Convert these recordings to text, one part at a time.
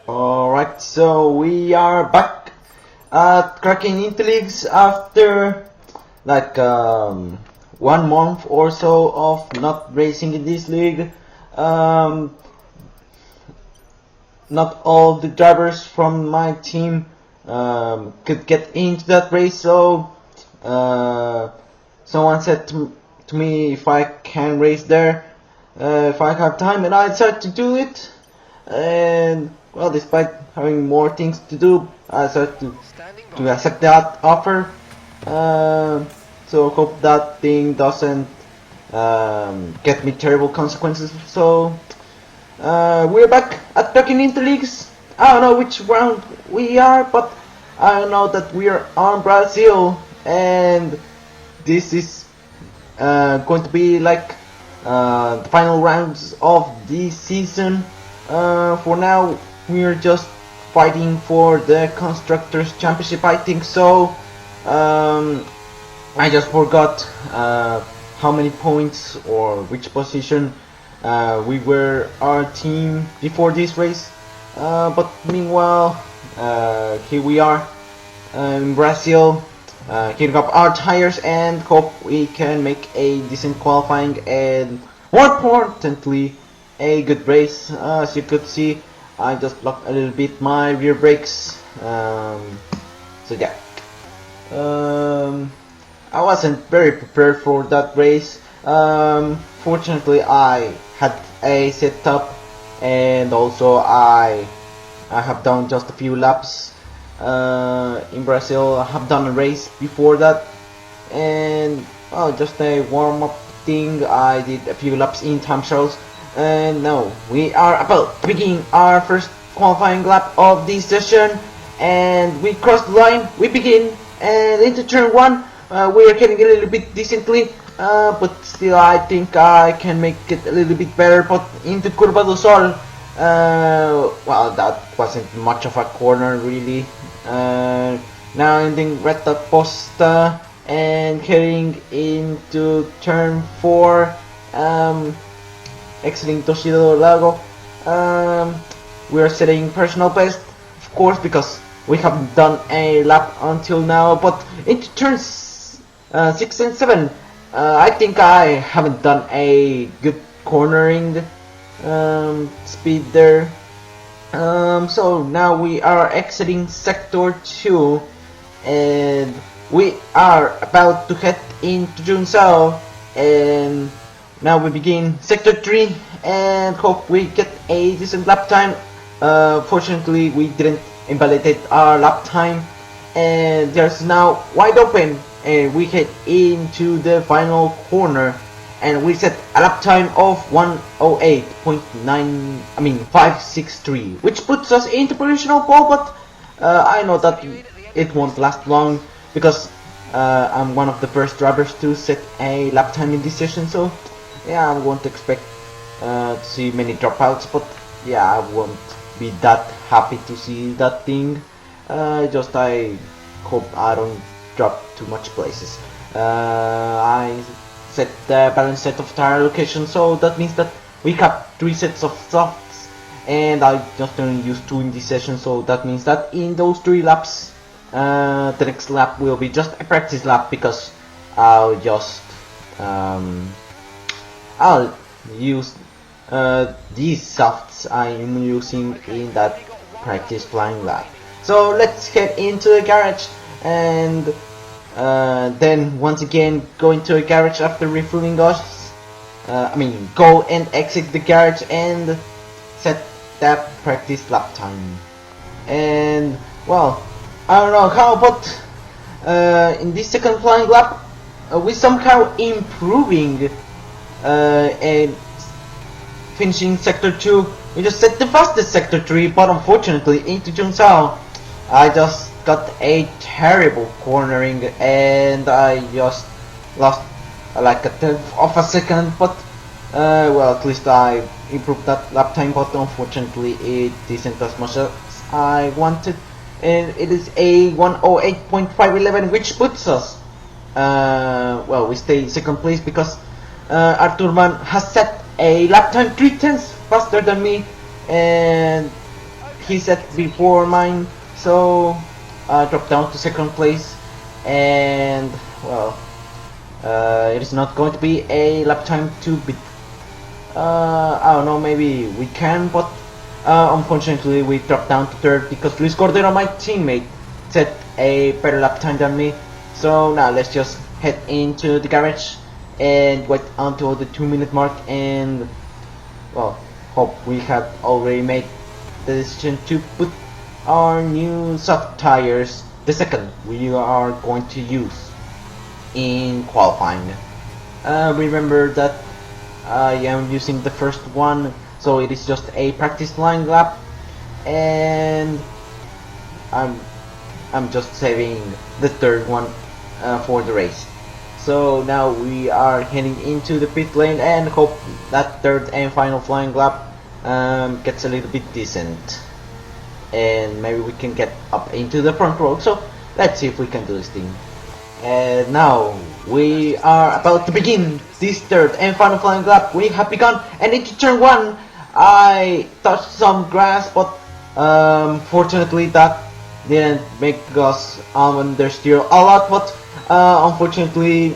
Alright, so we are back at Kraken Interleagues after like 1 month or so of not racing in this league. Not all the drivers from my team could get into that race, so someone said to me if I can race there, if I have time, and I decided to do it. And well, despite having more things to do, I decided to accept that offer. So hope that thing doesn't get me terrible consequences. So we're back at Kraken Interleagues. I don't know which round we are, but I know that we are on Brazil, and this is going to be like the final rounds of this season. For now, we're just fighting for the Constructors' Championship, I think so. I just forgot how many points or which position we were our team before this race. But meanwhile, here we are in Brazil, heating up our tires and hope we can make a decent qualifying and, more importantly, a good race. As you could see, I just blocked a little bit my rear brakes. So yeah, I wasn't very prepared for that race. Fortunately, I had a setup, and also I have done just a few laps in Brazil. I have done a race before that, and well, just a warm-up thing. I did a few laps in time trials. And now we are about to begin our first qualifying lap of this session, and we cross the line. We begin, and into turn 1 we are getting a little bit decently, but still I think I can make it a little bit better. But into Curva do Sol, well, that wasn't much of a corner really. Now ending Reta Posta and heading into turn 4. Exiting Toshido Lago. We are setting personal best, of course, because we haven't done a lap until now. But into turns 6 and 7, I think I haven't done a good cornering speed there. So now we are exiting sector 2, and we are about to head into Junsao, and now we begin sector 3 and hope we get a decent lap time. Fortunately, we didn't invalidate our lap time, and there's now wide open, and we head into the final corner, and we set a lap time of 563, which puts us into provisional pole. But I know that it won't last long because I'm one of the first drivers to set a lap time in this session, so yeah, I won't expect to see many dropouts, but yeah, I won't be that happy to see that thing. I hope I don't drop too much places. I set the balanced set of tire allocation, so that means that we have 3 sets of softs, and I just only use 2 in this session, so that means that in those 3 laps, the next lap will be just a practice lap, because I'll just I'll use these softs I am using in that practice flying lap. So let's head into the garage, and then once again go into a garage after refueling us. Go and exit the garage and set that practice lap time. And well, I don't know how, but in this second flying lap, we somehow improving and finishing sector 2. We just set the fastest sector 3, but unfortunately into Junsao I just got a terrible cornering, and I just lost like a tenth of a second. But well, at least I improved that lap time, but unfortunately it isn't as much as I wanted, and it is a 108.511, which puts us well, we stay second place because Arthur has set a lap time 3/10 faster than me, and he set before mine, so I dropped down to second place, and well, it is not going to be a lap time to beat. I don't know, maybe we can, but unfortunately we dropped down to third because Luis Cordero, my teammate, set a better lap time than me. So now let's just head into the garage and wait until the 2-minute mark, and well, hope we have already made the decision to put our new soft tires, the second we are going to use in qualifying. Remember that I am using the first one, so it is just a practice flying lap, and I'm just saving the third one for the race. So now we are heading into the pit lane and hope that third and final flying lap gets a little bit decent, and maybe we can get up into the front row. So let's see if we can do this thing. And now we are about to begin this third and final flying lap. We have begun, and into turn 1 I touched some grass, but fortunately that didn't make us understeer a lot, but unfortunately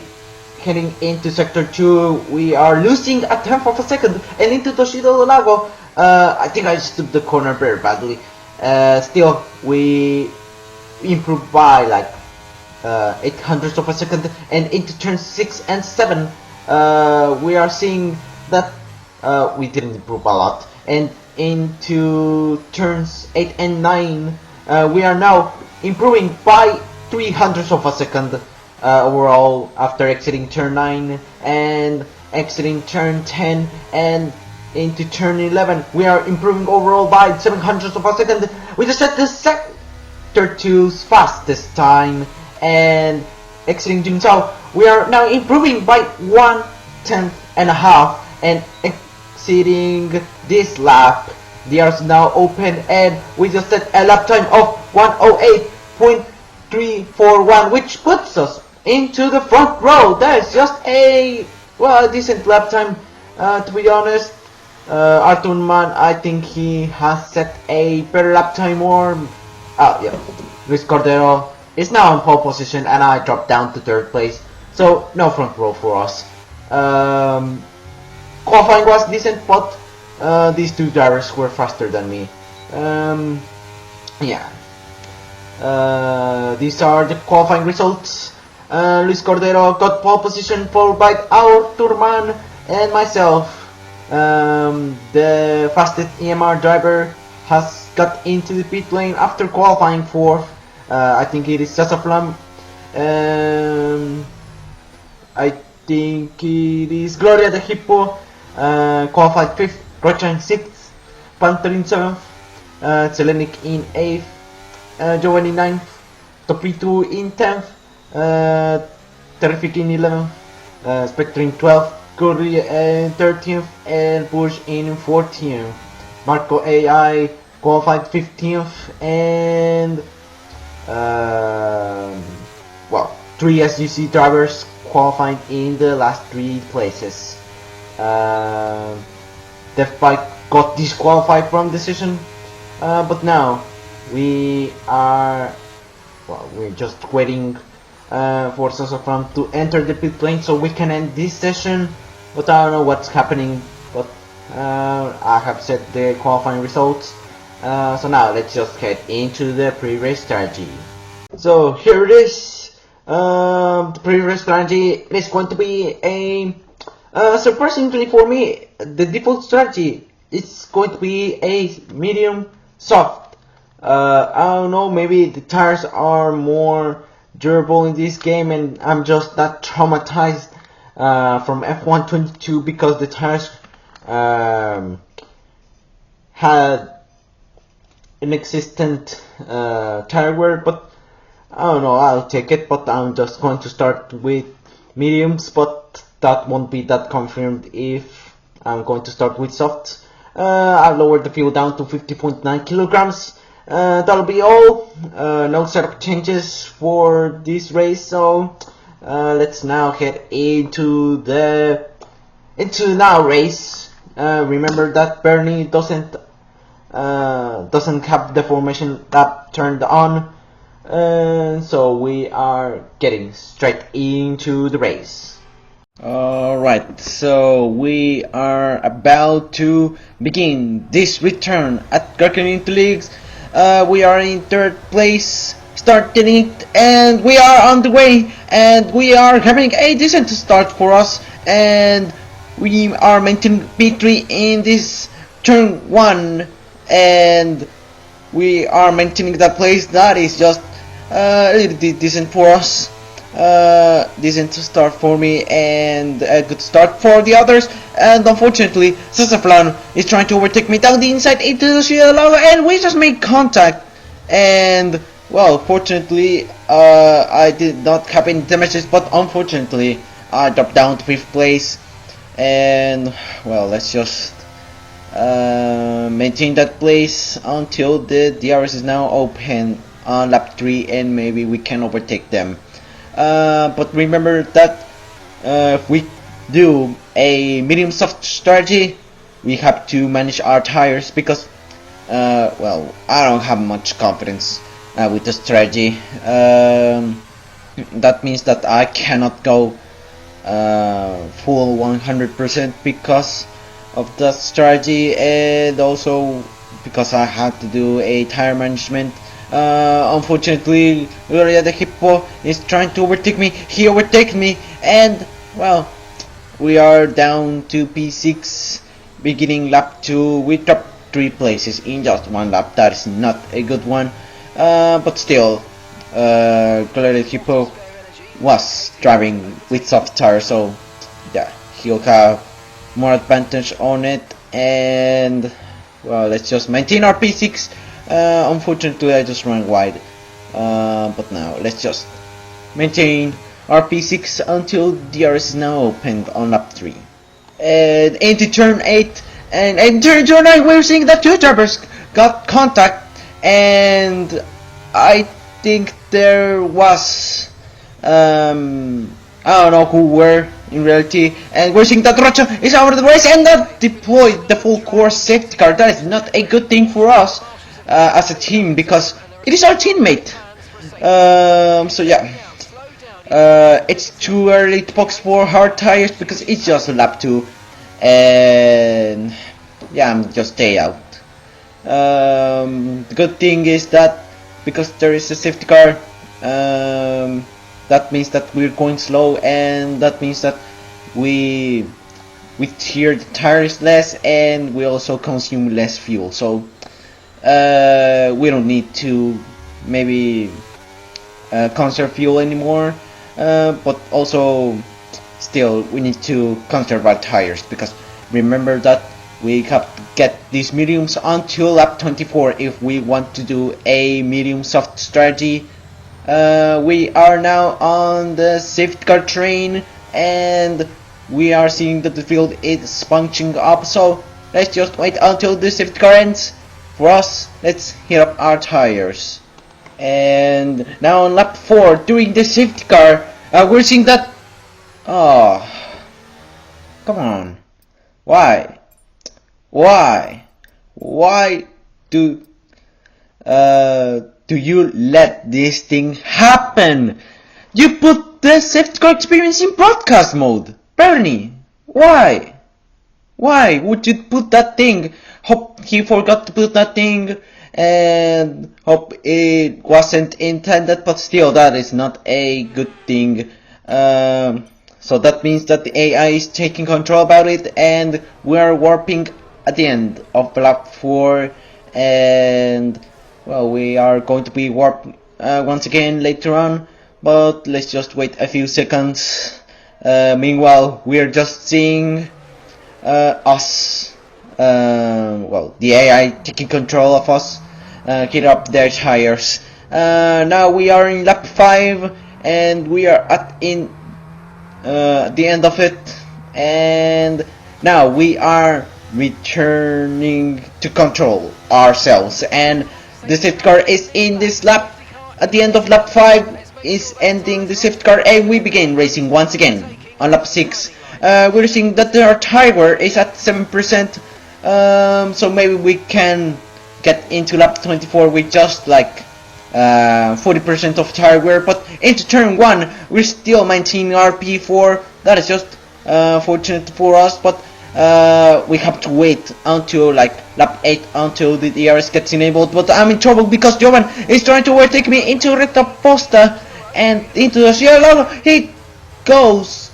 heading into sector 2 we are losing a tenth of a second, and into Toshido Lago I think I just took the corner very badly. Still we improved by like 800ths of a second, and into turns 6 and 7 we are seeing that we didn't improve a lot, and into turns 8 and 9 we are now improving by 300ths of a second overall after exiting turn 9 and exiting turn 10, and into turn 11 we are improving overall by 700ths of a second. We just set the sector 2's fastest time, and exiting Jingzhou we are now improving by 1/10.5, and exceeding this lap the are now open, and we just set a lap time of 1:08.341, which puts us into the front row. That is just a decent lap time, to be honest. Arthur Man, I think he has set a better lap time, or yeah, Luis Cordero is now in pole position, and I dropped down to third place, so no front row for us. Qualifying was decent, but these two drivers were faster than me. Yeah. These are the qualifying results. Luis Cordero got pole position, followed by Arthur Man and myself. The fastest EMR driver has got into the pit lane after qualifying fourth. I think it is Sasaflam. I think it is Gloria de Hippo. Qualified 5th, Rochan 6th, Panterin 7th, Selenic in 8th, Giovanni 9th, Topitu in 10th, Terrific in 11th, Spectre in 12th, Gloria in 13th, and Bush in 14th. Marco AI qualified 15th, and 3 SGC drivers qualified in the last 3 places. Death Bike got disqualified from the session, but now we are we're just waiting for Sasafram to enter the pit lane so we can end this session. But I don't know what's happening, but I have set the qualifying results. So now let's just head into the pre-race strategy. So here it is. The pre-race strategy is going to be a surprisingly for me, the default strategy is going to be a medium soft. I don't know, maybe the tires are more durable in this game, and I'm just that traumatized from F1 22 because the tires had inexistent tire wear, but I don't know, I'll take it. But I'm just going to start with mediums, but that won't be that confirmed if I'm going to start with softs. I've lowered the fuel down to 50.9 kilograms. That'll be all. No setup changes for this race, so let's now head into the now race. Remember that Bernie doesn't doesn't have the formation lap turned on, so we are getting straight into the race. Alright, so we are about to begin this return at Kraken Interleagues. We are in third place, starting it, and we are on the way, and we are having a decent start for us, and we are maintaining P3 in this turn 1, and we are maintaining that place. That is just a little bit decent for us. Decent start for me and a good start for the others, and unfortunately Sasaflan is trying to overtake me down the inside into the shield lava, and we just made contact, and well, fortunately I did not have any damages, but unfortunately I dropped down to 5th place, and well, let's just maintain that place until the DRS is now open on lap 3, and maybe we can overtake them. But remember that if we do a medium soft strategy, we have to manage our tires, because well, I don't have much confidence with the strategy. That means that I cannot go full 100% because of the strategy, and also because I had to do a tire management. Unfortunately, Gloria the Hippo is trying to overtake me. He overtakes me, and well, we are down to P6 beginning lap 2. We dropped 3 places in just 1 lap. That is not a good one, but still, Gloria the Hippo was driving with soft tires, so yeah, he'll have more advantage on it, and well, let's just maintain our P6. Unfortunately I just ran wide, but now let's just maintain our P6 until DRS is now opened on lap 3. And into turn 8, and into turn 9 we're seeing that 2 drivers got contact, and I think there was I don't know who were in reality, and we're seeing that Rocha is out of the race and not deployed the full course safety car. That is not a good thing for us as a team, because it is our teammate. So yeah, it's too early to box for hard tires because it's just a lap 2, and yeah, I'm just stay out. The good thing is that because there is a safety car, that means that we're going slow, and that means that we tear the tires less, and we also consume less fuel. So we don't need to maybe conserve fuel anymore, but also still we need to conserve our tires, because remember that we have to get these mediums until lap 24 if we want to do a medium soft strategy. We are now on the safety car train, and we are seeing that the field is bunching up, so let's just wait until the safety car ends. For us, let's heat up our tires. And now on lap 4, during the safety car, we're seeing that... Oh, come on. Why? Why do you let this thing happen? You put the safety car experience in broadcast mode, Bernie. Why? Why would you put that thing? Hope he forgot to put that thing, and hope it wasn't intended, but still, that is not a good thing. So that means that the AI is taking control about it, and we are warping at the end of lap 4, and well, we are going to be warped once again later on, but let's just wait a few seconds. Meanwhile, we are just seeing us, well, the AI taking control of us, heat up their tires. Now we are in lap 5, and we are at the end of it, and now we are returning to control ourselves, and the safety car is in this lap. At the end of lap 5 is ending the safety car, and we begin racing once again on lap 6. We're seeing that our tire wear is at 7%, so maybe we can get into lap 24 with just like 40% of tire wear, but into turn 1 we're still maintaining our P4. That is just fortunate for us, but we have to wait until like lap 8 until the DRS gets enabled. But I'm in trouble because Jovan is trying to overtake me into Recta Posta and into the cielo. He goes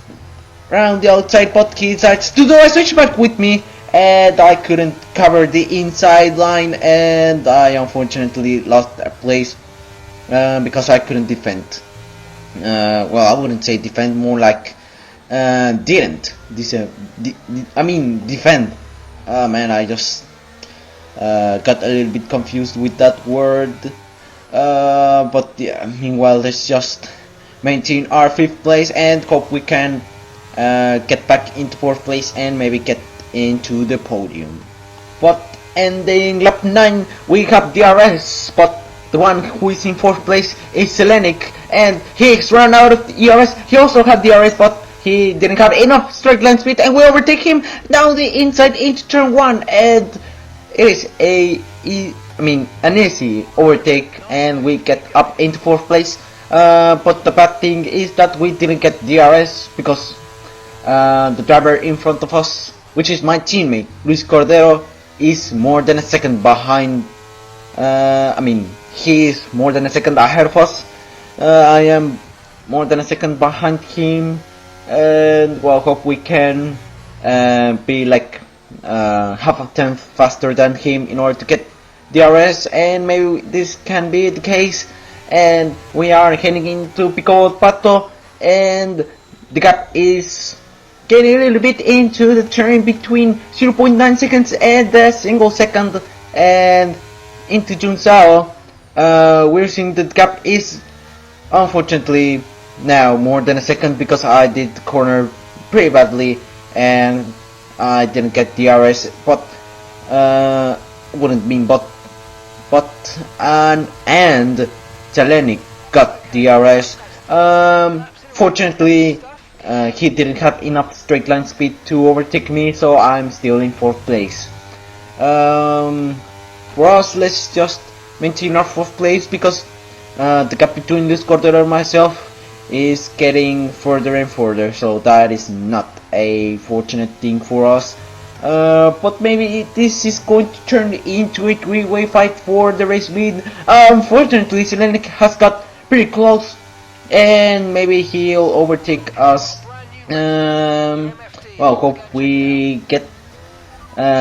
around the outside, but he decides to do a switchback with me, and I couldn't cover the inside line, and I unfortunately lost a place because I couldn't defend. Well, I wouldn't say defend, more like didn't. I mean defend. Man, I just got a little bit confused with that word. But yeah, meanwhile, let's just maintain our 5th place and hope we can get back into 4th place and maybe get into the podium. But ending lap 9, we have DRS, but the one who is in 4th place is Selenic, and he's run out of the ERS. He also had DRS, but he didn't have enough straight line speed, and we overtake him down the inside into turn 1, and it is an easy overtake, and we get up into 4th place. But the bad thing is that we didn't get DRS because the driver in front of us, which is my teammate Luis Cordero, is more than a second behind. He is more than a second ahead of us. I am more than a second behind him, and well, hope we can be like half a tenth faster than him in order to get DRS, and maybe this can be the case. And we are heading into Pico Pato, and the gap is getting a little bit into the turn between 0.9 seconds and a single second, and into Junsao. We're seeing the gap is unfortunately now more than a second because I did the corner pretty badly and I didn't get DRS, but wouldn't mean but and Zelenik got DRS. Fortunately, he didn't have enough straight line speed to overtake me, so I'm still in 4th place. For us, let's just maintain our 4th place because the gap between Luis Cordero and myself is getting further and further, so that is not a fortunate thing for us. But maybe this is going to turn into a 3-way fight for the race lead. Unfortunately, Selenic has got pretty close, and maybe he'll overtake us. Well, hope we get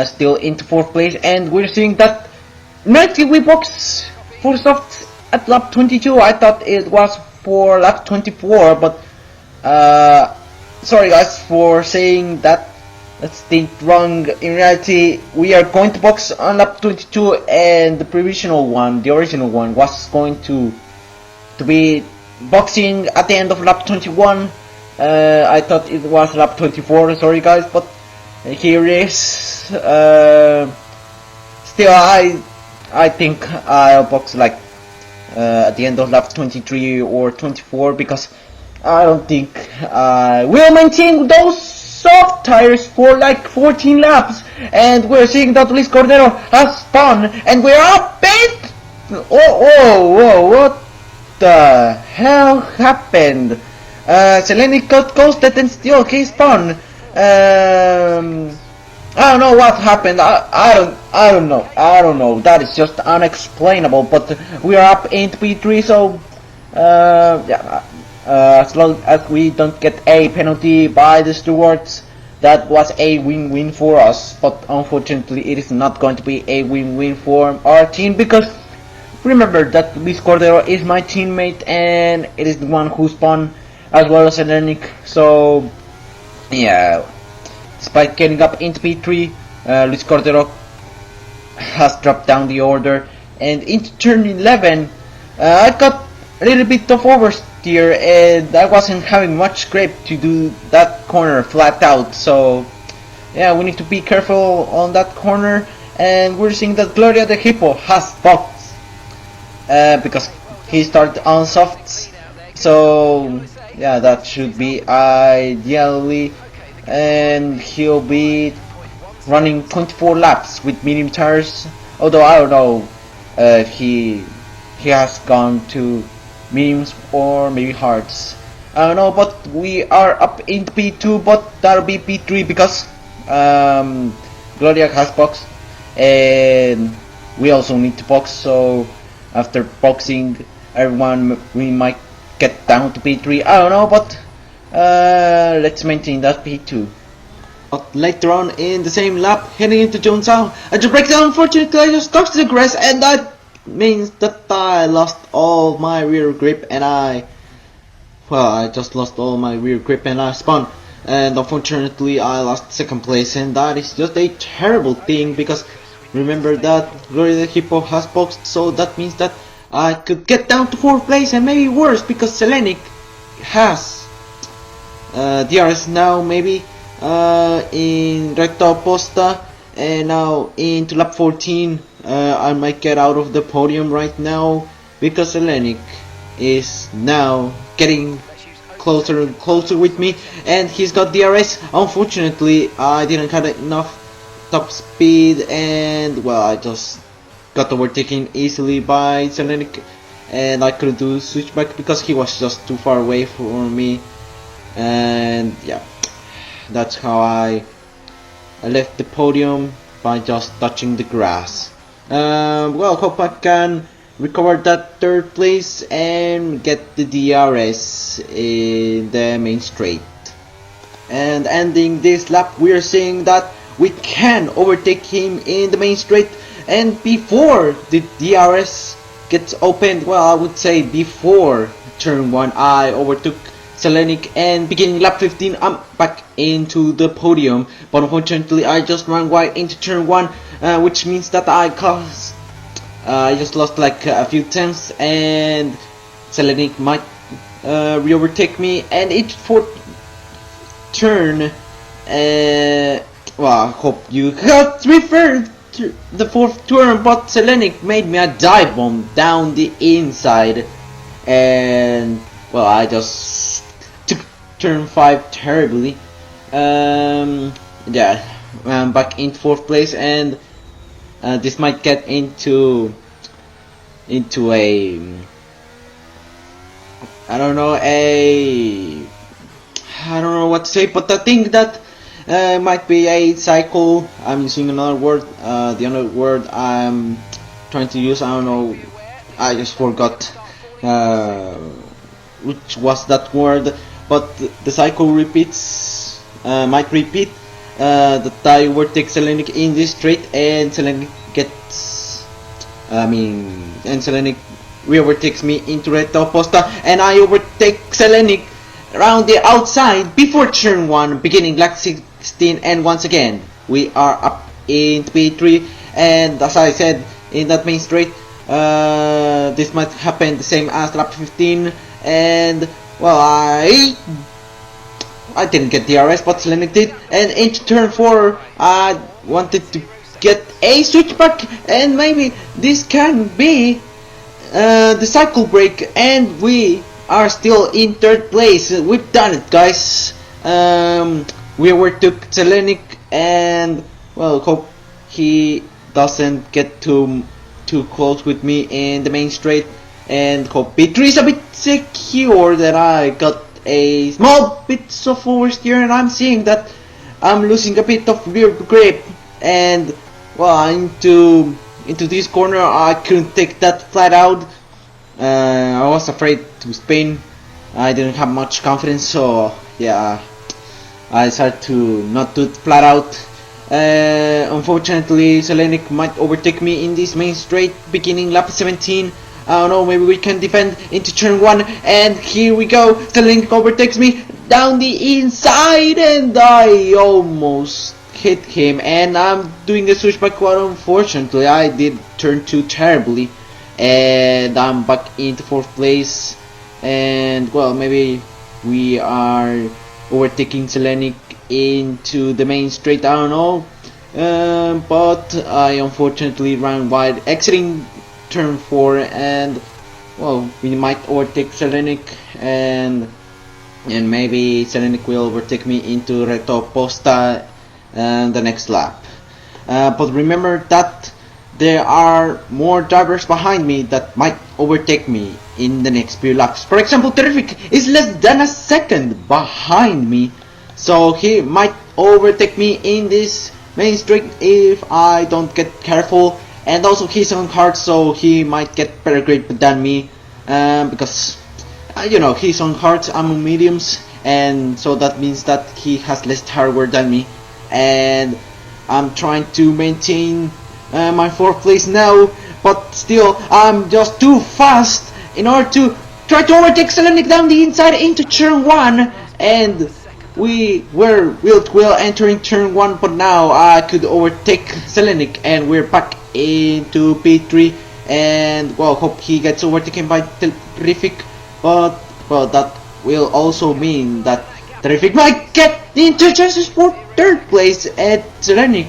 still into 4th place, and we're seeing that 90 we box for softs at lap 22. I thought it was for lap 24, but sorry guys for saying that. That's the wrong. In reality, we are going to box on lap 22, and the provisional one, the original one, was going to be boxing at the end of lap 21. I thought it was lap 24. Sorry guys, but here it is. Still, I think I'll box like at the end of lap 23 or 24 because I don't think I will maintain those soft tires for like 14 laps, and we're seeing that Luis Cordero has spun, and we're up it. Oh, what the hell happened? Selenic got ghosted and still he spun. I don't know what happened. I don't know. That is just unexplainable. But we are up in P3, so yeah. As long as we don't get a penalty by the stewards, that was a win-win for us. But unfortunately, it is not going to be a win-win for our team because remember that Luis Cordero is my teammate and it is the one who spun as well as Hellenic. So yeah, despite getting up into P3, Luis Cordero has dropped down the order, and into turn 11, I got a little bit of oversteer and I wasn't having much grip to do that corner flat out, so yeah, we need to be careful on that corner. And we're seeing that Gloria de Hippo has boxed because he started on softs, so yeah, that should be ideally, and he'll be running 24 laps with medium tires. Although I don't know if he has gone to memes or maybe hearts. I don't know, but we are up in P2, but that'll be P3 because Gloria has box and we also need to box, so after boxing everyone we might get down to P3. I don't know, but let's maintain that P2. But later on in the same lap, heading into Jones out, I just break down. Unfortunately, I just touched the grass, and that means that I lost all my rear grip, and I just lost all my rear grip, and I spun. And unfortunately, I lost second place, and that is just a terrible thing because remember that Gloria the Hippo has boxed, so that means that I could get down to 4th place, and maybe worse because Selenic has DRS now, maybe. In recta opposta, and now into lap 14 I might get out of the podium right now because Hellenic is now getting closer and closer with me, and he's got DRS. Unfortunately, I didn't have enough top speed, and well, I just got overtaken easily by Hellenic, and I couldn't do switchback because he was just too far away from me, and yeah. That's how I left the podium, by just touching the grass. Well, hope I can recover that 3rd place and get the DRS in the main straight. And ending this lap, we are seeing that we can overtake him in the main straight. And before the DRS gets opened, well, I would say before turn 1, I overtook Selenic, and beginning lap 15 I'm back into the podium, but unfortunately I just ran wide into turn 1, which means that I just lost like a few tenths, and Selenic might re-overtake me, and it's 4th turn. Well, I hope you got referred to the 4th turn, but Selenic made me a dive bomb down the inside, and well, I just took turn 5 terribly. Yeah, I'm back in 4th place, and this might get into a I don't know what to say, but I think that might be a cycle. I'm using another word. The other word I'm trying to use, I don't know, I just forgot which was that word, but the cycle repeats, might repeat, that I overtake Selenic in this straight, and Selenic gets, and Selenic re-overtakes me into recta opposta, and I overtake Selenic around the outside before turn 1, beginning lap 16, and once again we are up in P3, and as I said in that main straight, this might happen the same as lap 15, and well, I didn't get DRS, but Selenic did, and into turn 4 I wanted to get a switchback, and maybe this can be the cycle break, and we are still in 3rd place. We've done it, guys. We overtook Selenic, and well, hope he doesn't get too close with me in the main straight, and hope P3 is a bit secure, that I got a small bit of oversteer, and I'm seeing that I'm losing a bit of rear grip, and well, into this corner I couldn't take that flat out. I was afraid to spin. I didn't have much confidence, so yeah, I decided to not do it flat out. Unfortunately, Selenic might overtake me in this main straight beginning lap 17. I don't know, maybe we can defend into turn 1, and here we go. Selenic overtakes me down the inside, and I almost hit him, and I'm doing a switchback, but unfortunately I did turn 2 terribly, and I'm back into 4th place, and well, maybe we are overtaking Selenic into the main straight, I don't know, but I unfortunately ran wide exiting turn 4, and well, we might overtake Selenic, and maybe Selenic will overtake me into recta opposta the next lap. But remember that there are more drivers behind me that might overtake me in the next few laps. For example, Terrific is less than a second behind me, so he might overtake me in this main straight if I don't get careful. And also he's on hard, so he might get better grip than me, because you know, he's on hards, I'm on mediums, and so that means that he has less hardware than me. And I'm trying to maintain my 4th place now, but still I'm just too fast in order to try to overtake Selenic down the inside into turn 1. And we were will entering turn 1, but now I could overtake Selenic, and we're back into P3. And well, hope he gets overtaken by Terrific, but well, that will also mean that Terrific might get into chances for 3rd place, and Selenic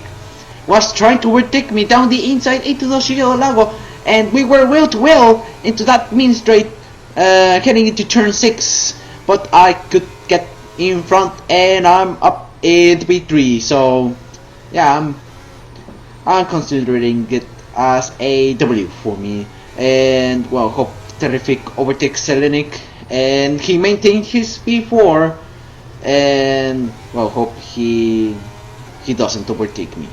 was trying to overtake me down the inside into the Shio Lago, and we were well into that mean straight, heading into turn 6, but I could get in front, and I'm up in P3. So yeah, I'm considering it as a W for me. And well, hope Terrific overtakes Selenic and he maintained his P4, and well, hope he doesn't overtake me.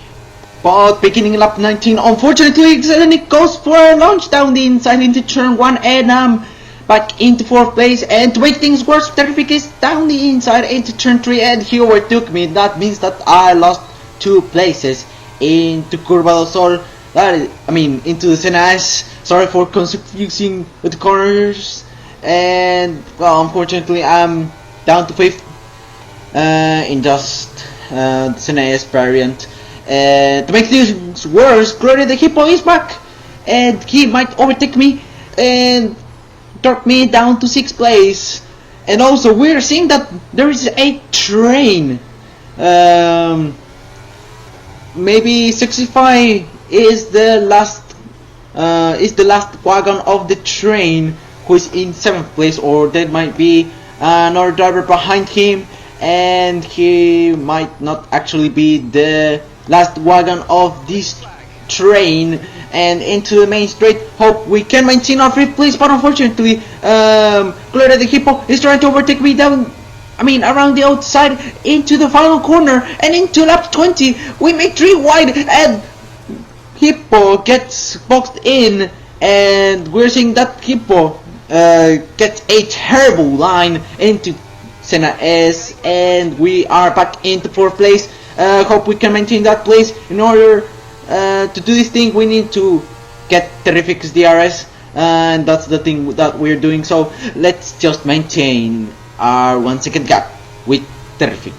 But beginning lap 19, unfortunately, Selenic goes for a launch down the inside into turn 1, and I'm back into 4th place. And to make things worse, Terrific is down the inside into turn 3, and he overtook me. That means that I lost 2 places into Curva del Sol. Into the Senais. Sorry for confusing with the corners. And well, unfortunately, I'm down to 5th in just the Senais variant. To make things worse, Gloria the Hippo is back, and he might overtake me and drop me down to 6th place. And also, we're seeing that there is a train. Maybe 65 is the last wagon of the train who is in 7th place, or there might be another driver behind him, and he might not actually be the last wagon of this train. And into the main straight, hope we can maintain our 5th place, but unfortunately, Gloria the Hippo is trying to overtake me down, around the outside into the final corner, and into lap 20, we make 3 wide, and Hippo gets boxed in, and we're seeing that Hippo gets a terrible line into Senna S, and we are back into 4th place. Hope we can maintain that place. In order to do this thing, we need to get Terrific's DRS, and that's the thing that we're doing. So let's just maintain our 1 second gap with Terrific.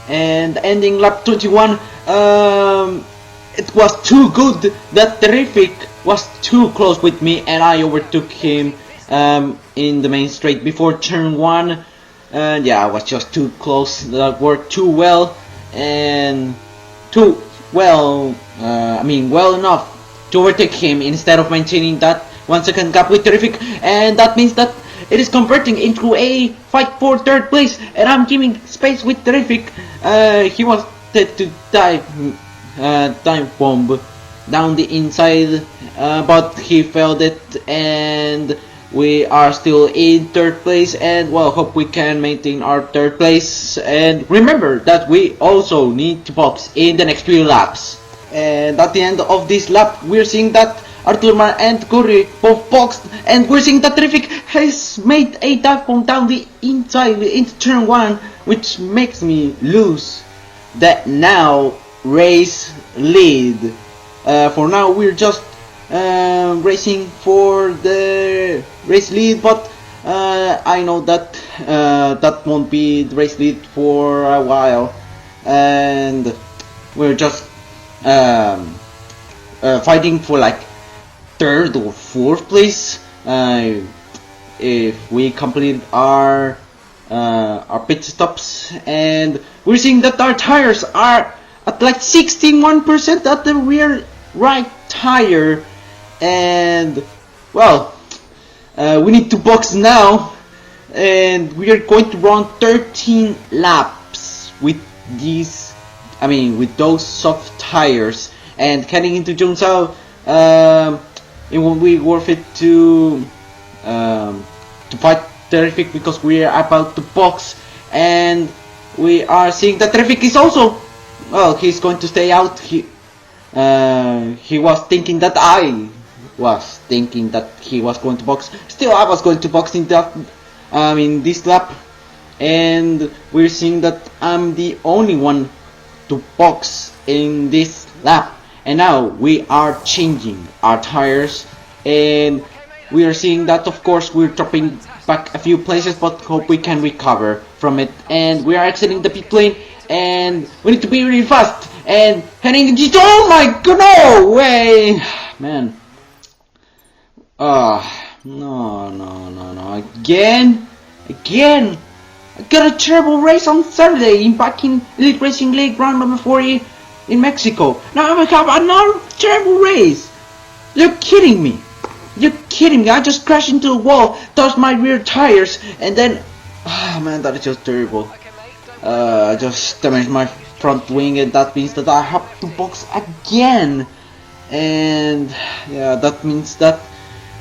And ending lap 21, it was too good that Terrific was too close with me, and I overtook him in the main straight before turn 1. And yeah, I was just too close. That worked too well, and well enough to overtake him instead of maintaining that 1 second gap with Terrific. And that means that it is converting into a fight for 3rd place, and I'm giving space with Terrific. He wanted to dive bomb down the inside, but he failed it, and we are still in 3rd place. And well, hope we can maintain our 3rd place. And remember that we also need to box in the next few laps. And at the end of this lap, we're seeing that Arturman and Curry both boxed, and we're seeing that Terrific has made a dive bomb down the inside into turn 1, which makes me lose that now race lead. For now, we're just racing for the race lead, but I know that that won't be the race lead for a while, and we're just fighting for like 3rd or 4th place if we complete our pit stops. And we're seeing that our tires are at like 61% at the rear right tire, and well, we need to box now, and we are going to run 13 laps with these with those soft tires. and heading into Jungzhou, it won't be worth it to fight Terrific because we are about to box, and we are seeing that Terrific is also, well, he's going to stay out. He was thinking that I was thinking that he was going to box. Still, I was going to box in that in this lap, and we're seeing that I'm the only one to box in this lap. And now we are changing our tires, and we are seeing that, of course, we're dropping back a few places, but hope we can recover from it. And we are exiting the pit lane, and we need to be really fast and heading into, oh my god, no way, man. No, again. I got a terrible race on Saturday back in Elite Racing League round number 40 in Mexico. Now I have another terrible race. You're kidding me. I just crashed into a wall, touched my rear tires, and then, man, that is just terrible. I just damaged my front wing, and that means that I have to box again. And yeah, that means that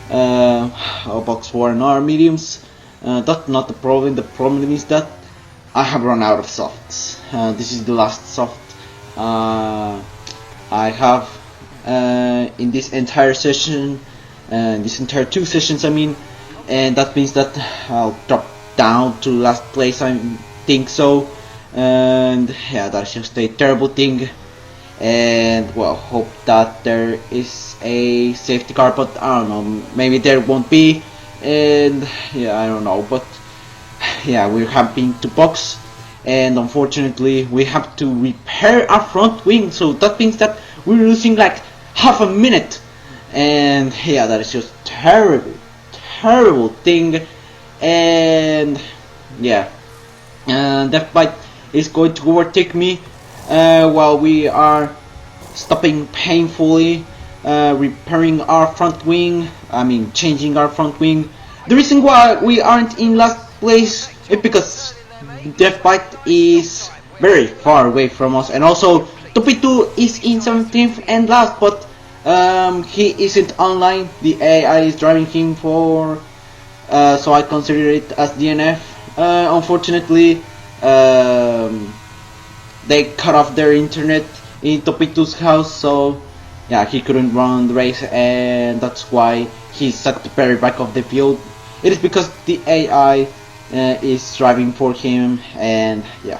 I'll box for another mediums. That's not the problem. The problem is that I have run out of softs. This is the last soft I have in this entire session, this entire 2 sessions, I mean, and that means that I'll drop down to last place, I think so. And yeah, that's just a terrible thing. And well, hope that there is a safety car, but I don't know, maybe there won't be. And yeah, I don't know, but yeah, we're having to box, and unfortunately we have to repair our front wing, so that means that we're losing like half a minute. And yeah, that is just terrible thing. And yeah, Deathbite is going to overtake me while we are stopping painfully, repairing our front wing, changing our front wing. The reason why we aren't in last place is because Deathbite is very far away from us, and also Topitu is in 17th and last, but he isn't online. The AI is driving him for, so I consider it as DNF. Unfortunately, they cut off their internet in Topitu's house, so yeah, he couldn't run the race, and that's why he sucked very back of the field. It is because the AI is driving for him, and yeah,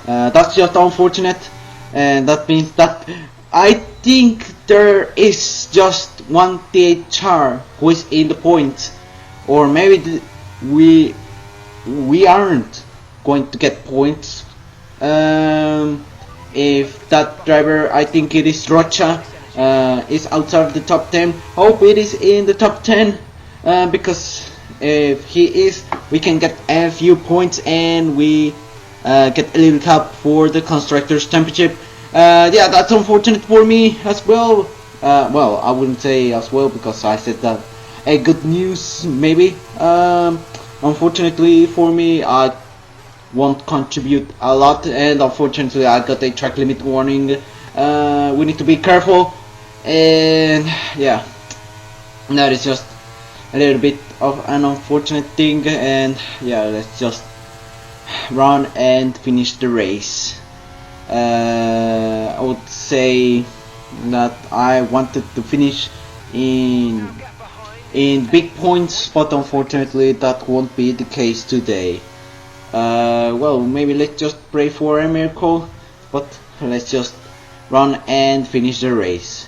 that's just unfortunate. And that means that I think there is just one THR who is in the points, or maybe we aren't going to get points. If that driver, I think it is Rocha, is outside of the top 10, hope it is in the top 10, because if he is, we can get a few points, and we get a little help for the Constructors Championship. Yeah, that's unfortunate for me as well. Well, I wouldn't say as well, because I said that a good news maybe. Unfortunately for me, I won't contribute a lot, and unfortunately I got a track limit warning. We need to be careful, and yeah, that is just a little bit of an unfortunate thing. And yeah, let's just run and finish the race. I would say that I wanted to finish in big points, but unfortunately that won't be the case today. Well, maybe let's just pray for a miracle, but let's just run and finish the race.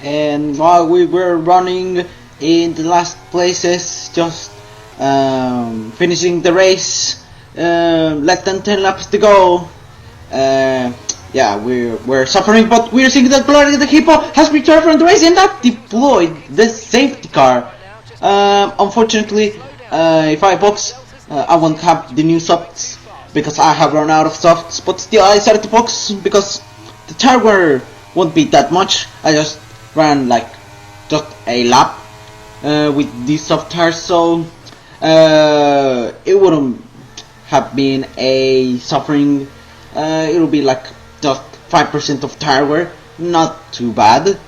And while we were running in the last places, just finishing the race, less than 10 laps to go. Yeah, we're suffering, but we're seeing that Gloria the Hippo has returned from the race and that deployed the safety car. Unfortunately, if I box, I won't have the new softs because I have run out of softs, but still I decided to box because the tire wear won't be that much. I just ran like just a lap with these soft tires, so it wouldn't have been a suffering. It will be like just 5% of tire wear, not too bad.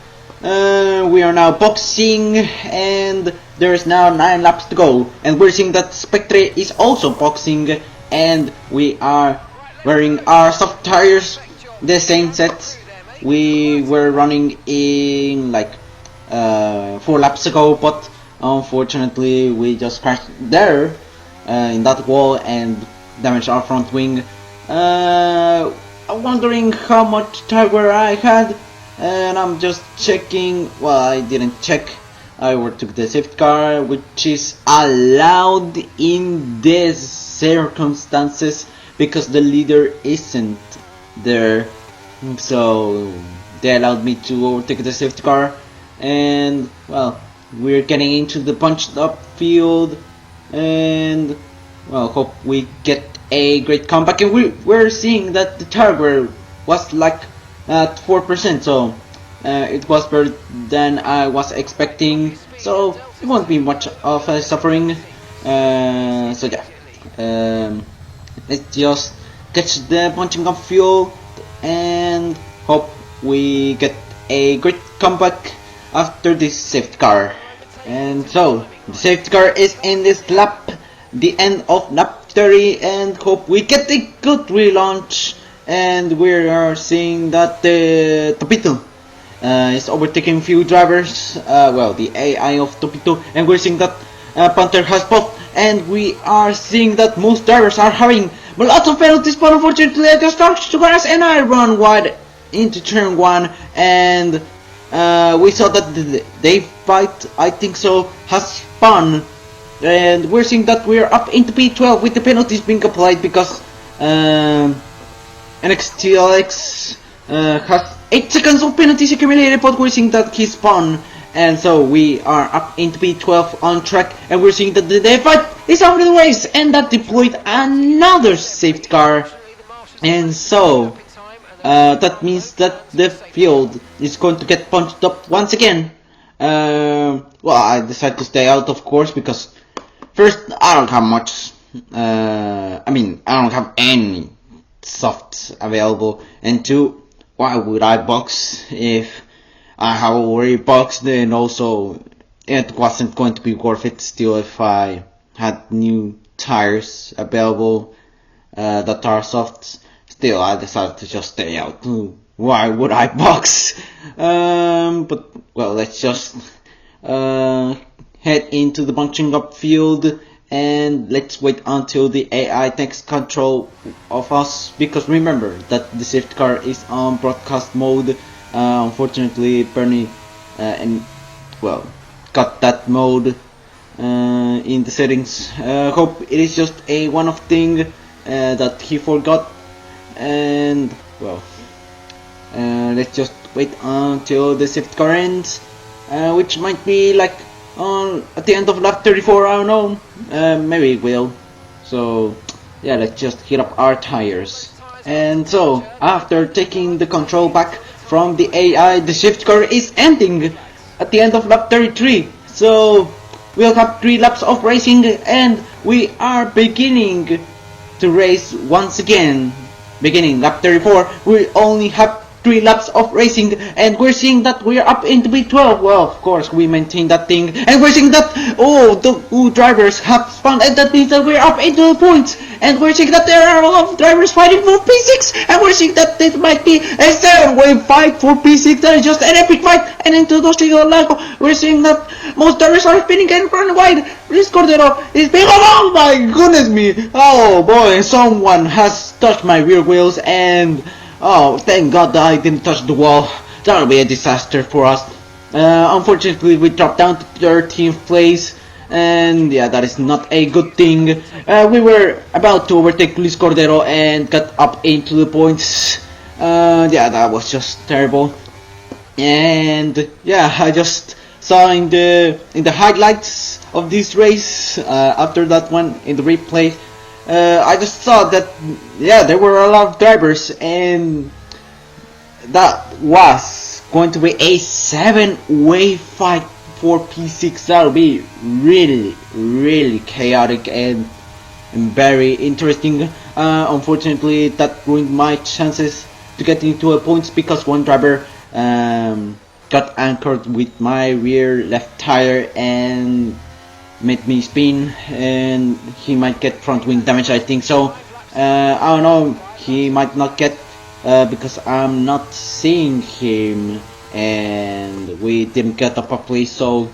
We are now boxing, and there's now 9 laps to go, and we're seeing that Spectre is also boxing, and we are wearing our soft tires, the same sets we were running in like 4 laps ago, but unfortunately we just crashed there in that wall and damaged our front wing. I'm wondering how much tire I had, and I'm just checking. Well, I didn't check. I overtook the safety car, which is allowed in these circumstances because the leader isn't there. So they allowed me to overtake the safety car, and well, we're getting into the punched up field, and well, hope we get a great comeback. And we're seeing that the tire was like at 4%, so it was better than I was expecting, so it won't be much of a suffering. So yeah, let's just catch the punching up fuel and hope we get a great comeback after this safety car. And so the safety car is in this lap, the end of lap 30, and hope we get a good relaunch. And we are seeing that the Topito is overtaking few drivers, well, the AI of Topito, and we're seeing that Panther has both, and we are seeing that most drivers are having lots of penalties, but unfortunately I just touched the grass and I run wide into turn 1, and we saw that they fight, I think so, has spun, and we're seeing that we're up into P12 with the penalties being applied because NXTLX has 8 seconds of penalties accumulated, but we're seeing that he spun, and so we are up into P12 on track, and we're seeing that the fight is over the race, and that deployed another safety car, and so that means that the field is going to get punched up once again. Well, I decided to stay out, of course, because first, I don't have much, I don't have any softs available, and 2, why would I box if I have already boxed, and also it wasn't going to be worth it still if I had new tires available that are softs. Still, I decided to just stay out. Why would I box? But well, let's just head into the bunching up field, and let's wait until the AI takes control of us, because remember that the safety car is on broadcast mode. Unfortunately, Bernie got that mode in the settings. Hope it is just a one-off thing that he forgot, and well, let's just wait until the safety car ends, which might be like at the end of lap 34, I don't know, maybe it will. So yeah, let's just heat up our tires. And so after taking the control back from the AI, the safety car is ending at the end of lap 33. So we'll have 3 laps of racing, and we are beginning to race once again. Beginning lap 34, we only have 3 laps of racing, and we're seeing that we're up into B12. Well, of course, we maintain that thing, and we're seeing that, the drivers have spun, and that means that we're up into the points, and we're seeing that there are a lot of drivers fighting for P6, and we're seeing that it might be a 7-way fight for P6, that is just an epic fight, and into the single lago, we're seeing that most drivers are spinning and running wide. This Cordero is being, oh my goodness me, oh boy, someone has touched my rear wheels, and oh, thank God that I didn't touch the wall. That'll be a disaster for us. Unfortunately, we dropped down to 13th place, and yeah, that is not a good thing. We were about to overtake Luis Cordero and got up into the points. Yeah, that was just terrible. And yeah, I just saw in the highlights of this race, after that one in the replay, I just saw that, yeah, there were a lot of drivers, and that was going to be a 7-way fight for P6. That'll be really, really chaotic and very interesting. Unfortunately, that ruined my chances to get into a points because one driver got anchored with my rear left tire and made me spin, and he might get front wing damage, I think so. I don't know, he might not get because I'm not seeing him and we didn't get up a place, so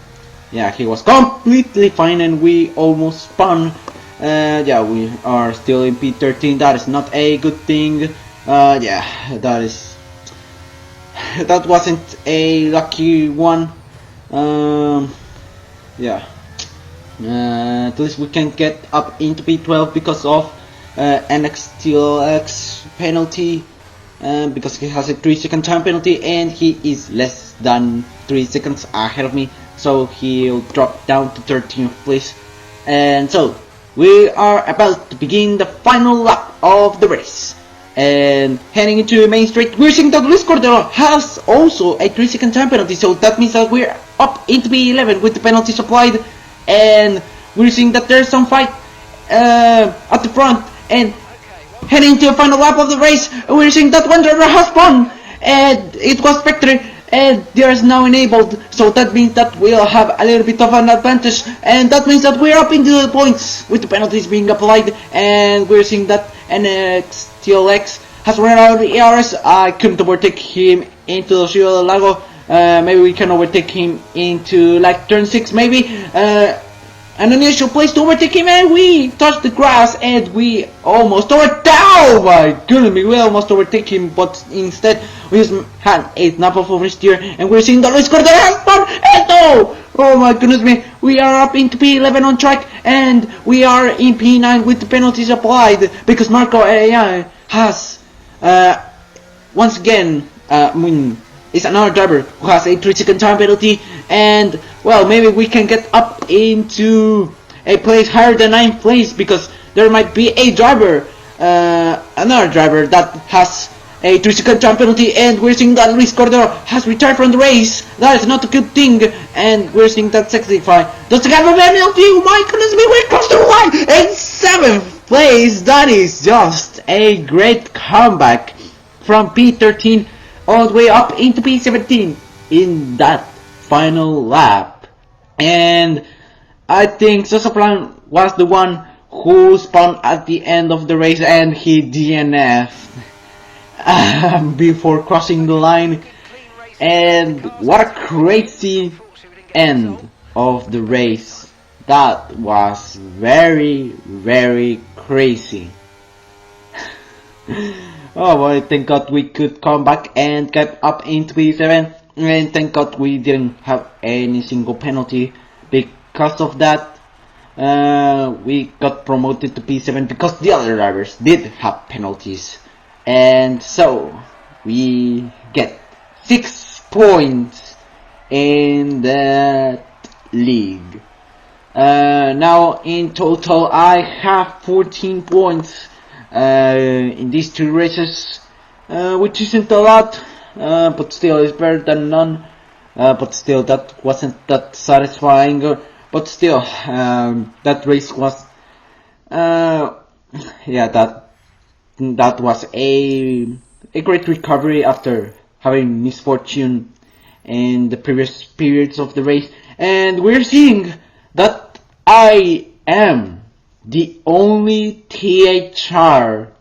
yeah, he was completely fine and we almost spun. Yeah, we are still in P13, that is not a good thing. Yeah, that wasn't a lucky one. Yeah, at least we can get up into P12 because of NXTLX penalty, because he has a 3-second time penalty and he is less than 3 seconds ahead of me, so he'll drop down to 13th place. And so we are about to begin the final lap of the race. And heading into the main straight, we're seeing that Luis Cordero has also a 3-second time penalty, so that means that we're up into P11 with the penalties applied. And we're seeing that there's some fight at the front, and heading to the final lap of the race, we're seeing that one driver has won, and it was Spectre, and they are now enabled, so that means that we'll have a little bit of an advantage, and that means that we're up into the points with the penalties being applied. And we're seeing that NXTLX has run out of the ERS. I couldn't overtake him into the Ciudad del Lago. Maybe we can overtake him into like turn 6 maybe. An initial place to overtake him, and we touched the grass and we almost oh my goodness me, we almost overtake him, but instead we just had a snap of oversteer, and we're seeing the Luis Cordero and no! Oh my goodness me, we are up into P11 on track, and we are in P9 with the penalties applied because Marco has once again is another driver who has a 3-second time penalty, and well, maybe we can get up into a place higher than 9th place, because there might be a driver, another driver that has a 3-second time penalty, and we're seeing that Luis Cordero has retired from the race. That is not a good thing, and we're seeing that Sexify doesn't have a penalty. Oh my goodness me, we're close to the line in 7th place. That is just a great comeback from P13 all the way up into P17 in that final lap. And I think Sosaplan was the one who spun at the end of the race, and he DNF'd before crossing the line. And what a crazy end of the race. That was very, very crazy. Oh boy, thank God we could come back and get up into P7, and thank God we didn't have any single penalty. Because of that, we got promoted to P7 because the other drivers did have penalties. And so we get 6 points in that league. Now in total I have 14 points in these 2 races, which isn't a lot, but still it's better than none. But still, that wasn't that satisfying. But still, that race was, yeah, that was a great recovery after having misfortune in the previous periods of the race. And we're seeing that I am the only THR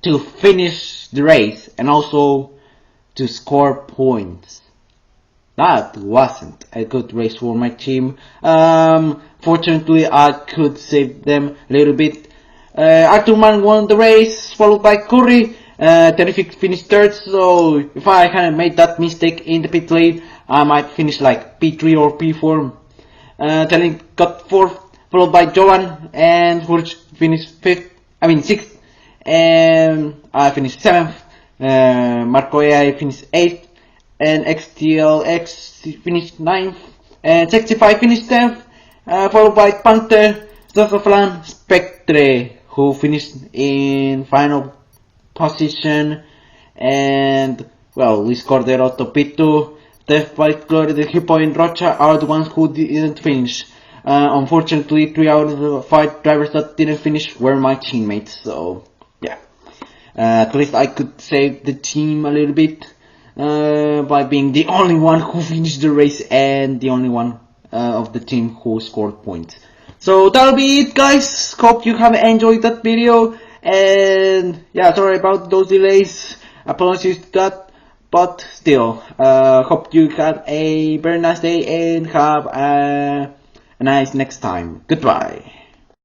to finish the race and also to score points. That wasn't a good race for my team. Fortunately, I could save them a little bit. Arthur Mann won the race, followed by Curry. Terrific finished 3rd, so if I hadn't made that mistake in the pit lane, I might finish like P3 or P4. Telling got 4th, followed by Jovan, and Hurch finished 6th, and I finished 7th. Marco AI finished 8th, and XTLX finished 9th, and 65 finished 10th, followed by Panther, Zafaflan, Spectre, who finished in final position, and well, Luis Cordero, Topito, Def Bike, the Hippo and Rocha are the ones who didn't finish. Unfortunately, 3 out of the 5 drivers that didn't finish were my teammates, so yeah. At least I could save the team a little bit. by being the only one who finished the race and the only one of the team who scored points. So that'll be it, guys. Hope you have enjoyed that video, and yeah, sorry about those delays, apologies to that, but still, hope you have a very nice day and have a nice next time. Goodbye.